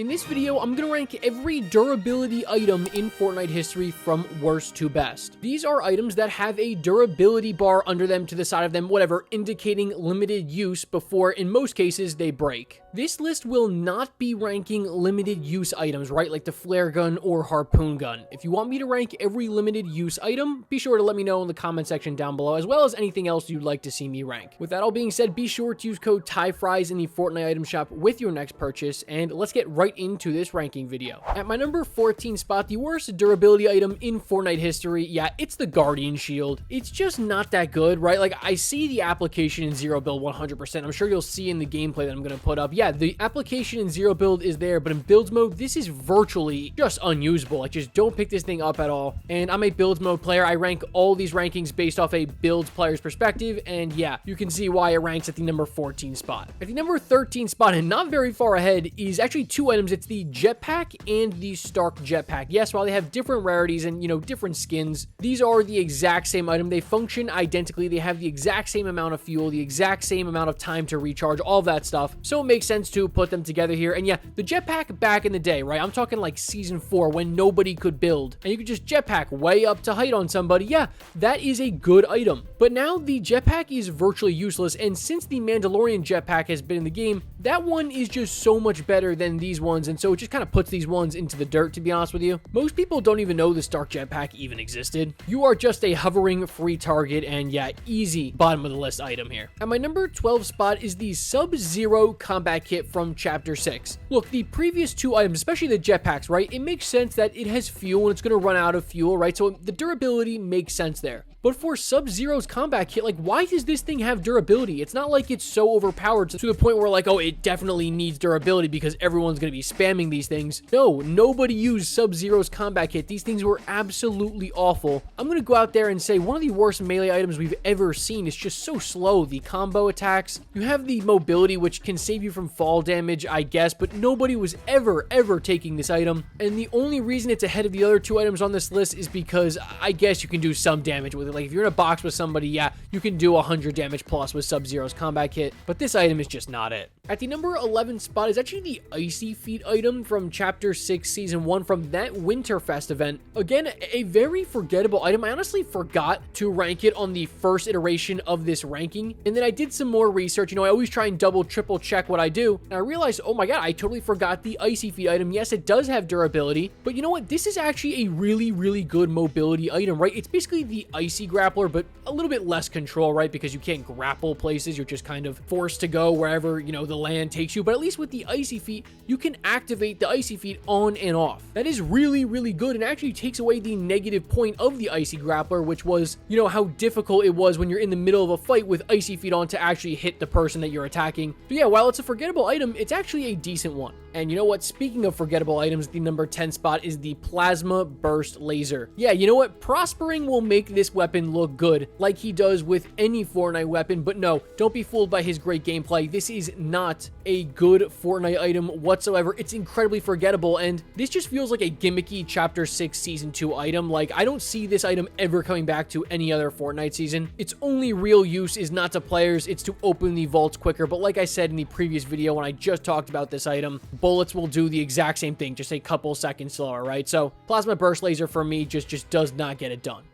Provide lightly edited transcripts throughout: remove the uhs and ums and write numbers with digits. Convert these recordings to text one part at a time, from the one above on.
In this video, I'm going to rank every durability item in Fortnite history from worst to best. These are items that have a durability bar under them, to the side of them, whatever, indicating limited use before, in most cases, they break. This list will not be ranking limited use items, right, like the flare gun or harpoon gun. If you want me to rank every limited use item, be sure to let me know in the comment section down below, as well as anything else you'd like to see me rank. With that all being said, be sure to use code TYFRYZ in the Fortnite item shop with your next purchase, and let's get right into this ranking video. At my number 14 spot, the worst durability item in Fortnite history, yeah, it's the Guardian Shield. It's just not that good, right? Like, I see the application in zero build 100%. I'm sure you'll see in the gameplay that I'm going to put up. Yeah, the application in zero build is there, but in builds mode, this is virtually just unusable. Like, just don't pick this thing up at all. And I'm a builds mode player. I rank all these rankings based off a builds player's perspective, and yeah, you can see why it ranks at the number 14 spot. At the number 13 spot, and not very far ahead, is actually two items. It's the jetpack and the Stark jetpack. Yes, while they have different rarities and, you know, different skins, these are the exact same item. They function identically. They have the exact same amount of fuel, the exact same amount of time to recharge, all of that stuff. So it makes sense to put them together here. And yeah, the jetpack back in the day, right? I'm talking like season 4 when nobody could build and you could just jetpack way up to height on somebody. Yeah, that is a good item. But now the jetpack is virtually useless. And since the Mandalorian jetpack has been in the game, that one is just so much better than these ones. And so it just kind of puts these ones into the dirt, to be honest with you. Most people don't even know the Stark jetpack even existed. You are just a hovering free target, and yeah, easy bottom of the list item here. At my number 12 spot is the Sub-Zero combat kit from Chapter 6. Look, the previous two items, especially the jetpacks, right? It makes sense that it has fuel and it's going to run out of fuel, right? So the durability makes sense there. But for Sub-Zero's combat kit, like, why does this thing have durability? It's not like it's so overpowered to the point where, like, oh, it definitely needs durability because everyone's going to be spamming these things. No, nobody used Sub-Zero's combat kit. These things were absolutely awful. I'm going to go out there and say one of the worst melee items we've ever seen. It's just so slow. The combo attacks. You have the mobility, which can save you from fall damage, I guess, but nobody was ever taking this item. And the only reason it's ahead of the other two items on this list is because I guess you can do some damage with it. Like, if you're in a box with somebody, yeah, you can do 100 damage plus with Sub-Zero's combat kit, but this item is just not it. At the number 11 spot is actually the Icy Feet item from Chapter 6 Season 1 from that Winterfest event. Again, a very forgettable item. I honestly forgot to rank it on the first iteration of this ranking, and then I did some more research. You know, I always try and double, triple check what I do, and I realized, oh my god, I totally forgot the Icy Feet item. Yes, it does have durability, but you know what? This is actually a really good mobility item, right? It's basically the Icy Grappler, but a little bit less control, right? Because you can't grapple places. You're just kind of forced to go wherever, you know, the land takes you. But at least with the Icy Feet, you can activate the Icy Feet on and off. That is really good, and actually takes away the negative point of the Icy Grappler, which was, you know, how difficult it was when you're in the middle of a fight with Icy Feet on to actually hit the person that you're attacking. But yeah, while it's a forgettable item, it's actually a decent one. And you know what? Speaking of forgettable items, the number 10 spot is the Plasma Burst Laser. Yeah, you know what? Prospering will make this weapon look good, like he does with any Fortnite weapon, but no, don't be fooled by his great gameplay. This is not a good Fortnite item whatsoever. It's incredibly forgettable, and this just feels like a gimmicky Chapter 6 Season 2 item. Like, I don't see this item ever coming back to any other Fortnite season. Its only real use is not to players, it's to open the vaults quicker, but like I said in the previous video when I just talked about this item, bullets will do the exact same thing, just a couple seconds slower, right? So Plasma Burst Laser for me just does not get it done.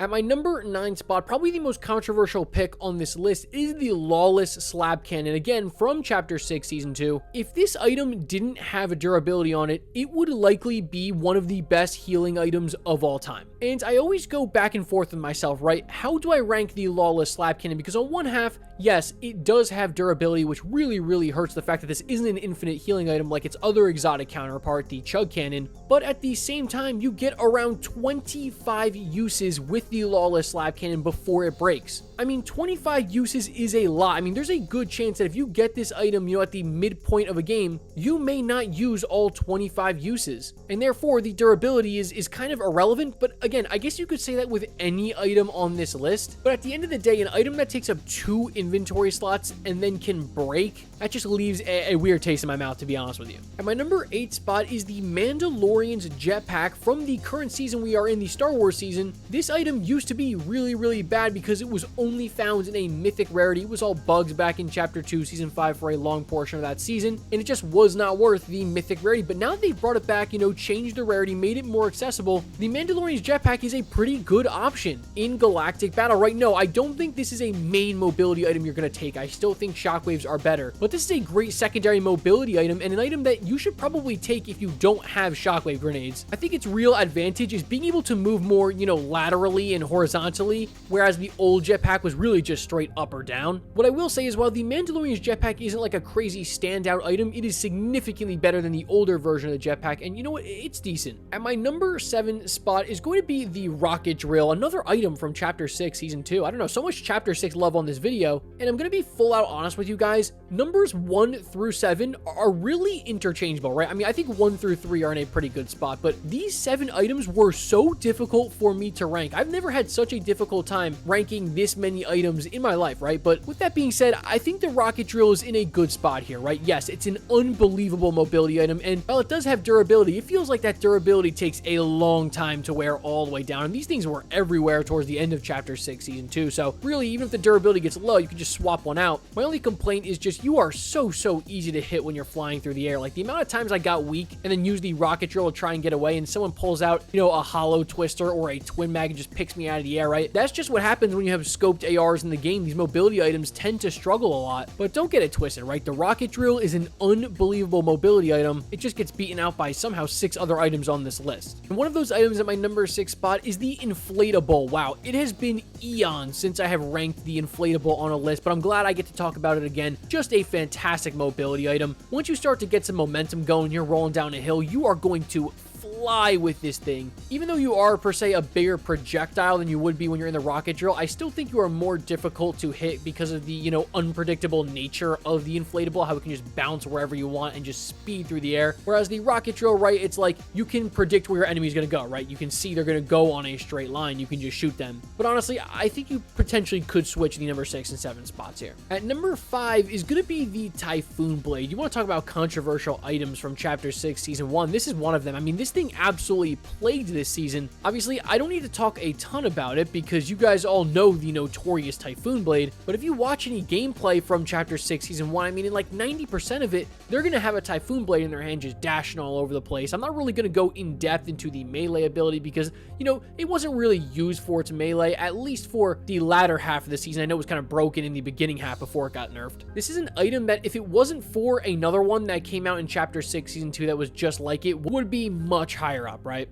At my number 9 spot, probably the most controversial pick on this list is the Lawless Slab Cannon, again from Chapter 6 Season 2. If this item didn't have a durability on it, it would likely be one of the best healing items of all time. And I always go back and forth with myself, right? How do I rank the Lawless Slab Cannon? Because on one half, yes, it does have durability, which really hurts the fact that this isn't an infinite healing item like its other exotic counterpart, the Chug Cannon. But at the same time, you get around 25 uses with the Lawless Slab Cannon before it breaks. I mean, 25 uses is a lot. I mean, there's a good chance that if you get this item, you know, at the midpoint of a game, you may not use all 25 uses. And therefore, the durability is kind of irrelevant. But again, I guess you could say that with any item on this list. But at the end of the day, an item that takes up 2 inventory slots and then can break, that just leaves a weird taste in my mouth, to be honest with you. At my number 8 spot is the Mandalorian Mandalorian's jetpack from the current season we are in, the Star Wars season. This item used to be really bad because it was only found in a mythic rarity. It was all bugs back in Chapter 2, Season 5 for a long portion of that season, and it just was not worth the mythic rarity. But now that they've brought it back, you know, changed the rarity, made it more accessible, the Mandalorian's jetpack is a pretty good option in galactic battle. Right? No, I don't think this is a main mobility item you're going to take. I still think shockwaves are better, but this is a great secondary mobility item and an item that you should probably take if you don't have shockwave grenades. I think its real advantage is being able to move more, you know, laterally and horizontally, whereas the old jetpack was really just straight up or down. What I will say is, while the Mandalorian's jetpack isn't like a crazy standout item, it is significantly better than the older version of the jetpack, and you know what? It's decent. At my number 7 spot is going to be the rocket drill, another item from Chapter 6, Season 2. I don't know, so much Chapter 6 love on this video, and I'm going to be full out honest with you guys. Numbers 1 through 7 are really interchangeable, right? I mean, I think 1 through 3 are in a pretty good spot, but these 7 items were so difficult for me to rank. I've never had such a difficult time ranking this many items in my life, right? But with that being said, I think the rocket drill is in a good spot here, right? Yes, it's an unbelievable mobility item, and while it does have durability, it feels like that durability takes a long time to wear all the way down, and these things were everywhere towards the end of Chapter 6, Season 2, so really, even if the durability gets low, you can just swap one out. My only complaint is just you are so easy to hit when you're flying through the air. Like, the amount of times I got weak and then used the rocket drill to try and get away, and someone pulls out, you know, a hollow twister or a twin mag and just picks me out of the air, right? That's just what happens when you have scoped ARs in the game. These mobility items tend to struggle a lot, but don't get it twisted, right? The rocket drill is an unbelievable mobility item. It just gets beaten out by somehow 6 other items on this list. And one of those items at my number 6 spot is the inflatable. Wow, it has been eons since I have ranked the inflatable on a list, but I'm glad I get to talk about it again. Just a fantastic mobility item. Once you start to get some momentum going, you're rolling down a hill, you are going to fly with this thing. Even though you are per se a bigger projectile than you would be when you're in the rocket drill, I still think you are more difficult to hit because of the, you know, unpredictable nature of the inflatable, how it can just bounce wherever you want and just speed through the air. Whereas the rocket drill, right, it's like you can predict where your enemy's gonna go, right? You can see they're gonna go on a straight line. You can just shoot them. But honestly, I think you potentially could switch the number 6 and 7 spots here. At number 5 is gonna be the Typhoon Blade. You want to talk about controversial items from Chapter 6, Season 1. This is one of them. I mean, this thing absolutely plagued this season. Obviously, I don't need to talk a ton about it because you guys all know the notorious Typhoon Blade, but if you watch any gameplay from Chapter 6, Season 1, I mean, in like 90% of it, they're going to have a Typhoon Blade in their hand just dashing all over the place. I'm not really going to go in depth into the melee ability because, you know, it wasn't really used for its melee, at least for the latter half of the season. I know it was kind of broken in the beginning half before it got nerfed. This is an item that if it wasn't for another one that came out in Chapter 6, Season 2 that was just like it, would be much higher up, right?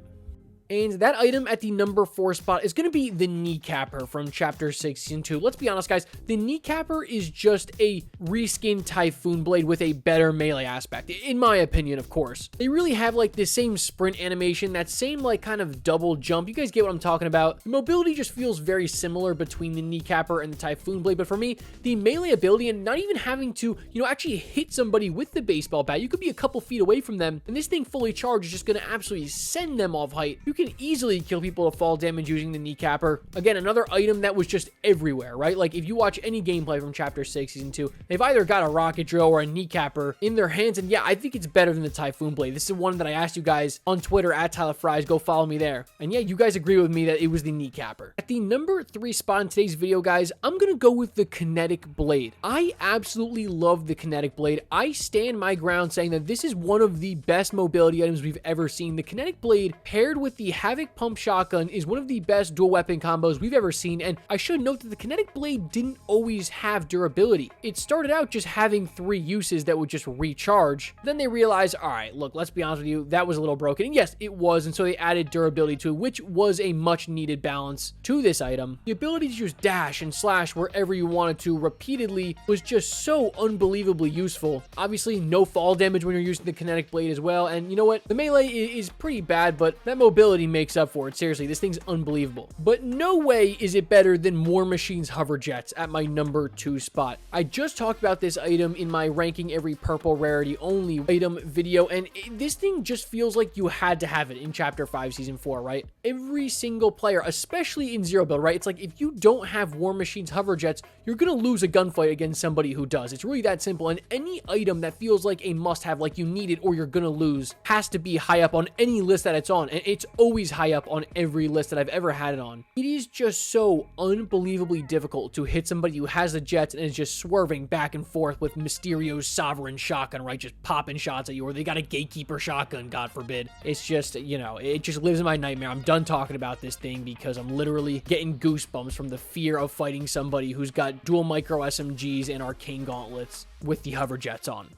And that item at the number 4 spot is going to be the Kneecapper from Chapter 6, Season 2. Let's be honest, guys. The Kneecapper is just a reskinned Typhoon Blade with a better melee aspect, in my opinion, of course. They really have, like, the same sprint animation, that same, like, kind of double jump. You guys get what I'm talking about. The mobility just feels very similar between the Kneecapper and the Typhoon Blade, but for me, the melee ability and not even having to, you know, actually hit somebody with the baseball bat. You could be a couple feet away from them, and this thing fully charged is just going to absolutely send them off height. You can easily kill people to fall damage using the Kneecapper. Again, another item that was just everywhere, right? Like, if you watch any gameplay from Chapter 6, Season 2, they've either got a rocket drill or a Kneecapper in their hands, and yeah, I think it's better than the Typhoon Blade. This is one that I asked you guys on Twitter, at TYFRYZ, go follow me there. And yeah, you guys agree with me that it was the Kneecapper. At the number 3 spot in today's video, guys, I'm gonna go with the Kinetic Blade. I absolutely love the Kinetic Blade. I stand my ground saying that this is one of the best mobility items we've ever seen. The Kinetic Blade paired with the Havoc Pump Shotgun is one of the best dual weapon combos we've ever seen, and I should note that the Kinetic Blade didn't always have durability. It started out just having 3 uses that would just recharge. Then they realized, all right, look, let's be honest with you, that was a little broken. And yes, it was, and so they added durability to it, which was a much needed balance to this item. The ability to just dash and slash wherever you wanted to repeatedly was just so unbelievably useful. Obviously, no fall damage when you're using the Kinetic Blade as well, and you know what? The melee is pretty bad, but that mobility durability makes up for it. Seriously, this thing's unbelievable. But no way is it better than War Machine's hover jets at my number 2 spot. I just talked about this item in my ranking every purple rarity only item video, and this thing just feels like you had to have it in Chapter 5, Season 4, right? Every single player, especially in Zero Build, right? It's like if you don't have War Machine's hover jets, you're gonna lose a gunfight against somebody who does. It's really that simple, and any item that feels like a must-have, like you need it or you're gonna lose, has to be high up on any list that it's on, and it's always high up on every list that I've ever had it on. It is just so unbelievably difficult to hit somebody who has the jets and is just swerving back and forth with Mysterio's Sovereign shotgun, right? Just popping shots at you, or they got a Gatekeeper shotgun, God forbid. It's just, you know, it just lives in my nightmare. I'm done talking about this thing because I'm literally getting goosebumps from the fear of fighting somebody who's got dual micro SMGs and arcane gauntlets with the hover jets on.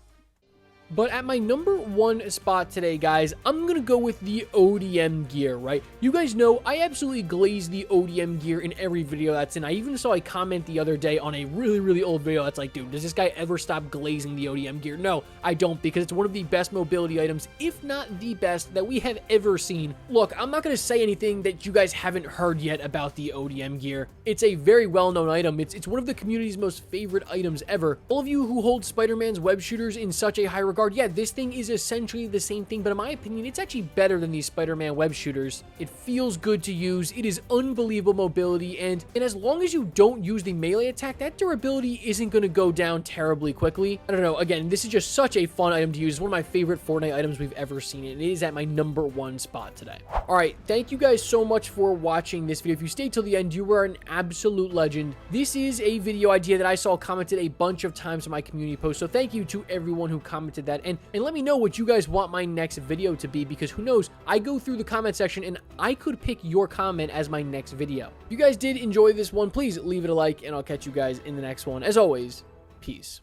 But at my number 1 spot today, guys, I'm gonna go with the ODM gear, right? You guys know I absolutely glaze the ODM gear in every video that's in. I even saw a comment the other day on a really old video that's like, dude, does this guy ever stop glazing the ODM gear? No, I don't, because it's one of the best mobility items, if not the best, that we have ever seen. Look, I'm not gonna say anything that you guys haven't heard yet about the ODM gear. It's a very well-known item. It's one of the community's most favorite items ever. All of you who hold Spider-Man's web shooters in such a high regard, yeah, this thing is essentially the same thing, but in my opinion, it's actually better than these Spider-Man web shooters. It feels good to use, it is unbelievable mobility, and as long as you don't use the melee attack, that durability isn't going to go down terribly quickly. I don't know, again, this is just such a fun item to use. It's one of my favorite Fortnite items we've ever seen, and it is at my number 1 spot today. Alright, thank you guys so much for watching this video. If you stayed till the end, you were an absolute legend. This is a video idea that I saw commented a bunch of times in my community post, so thank you to everyone who commented that, and let me know what you guys want my next video to be, because who knows, I go through the comment section and I could pick your comment as my next video. If you guys did enjoy this one, please leave it a like, and I'll catch you guys in the next one. As always, peace.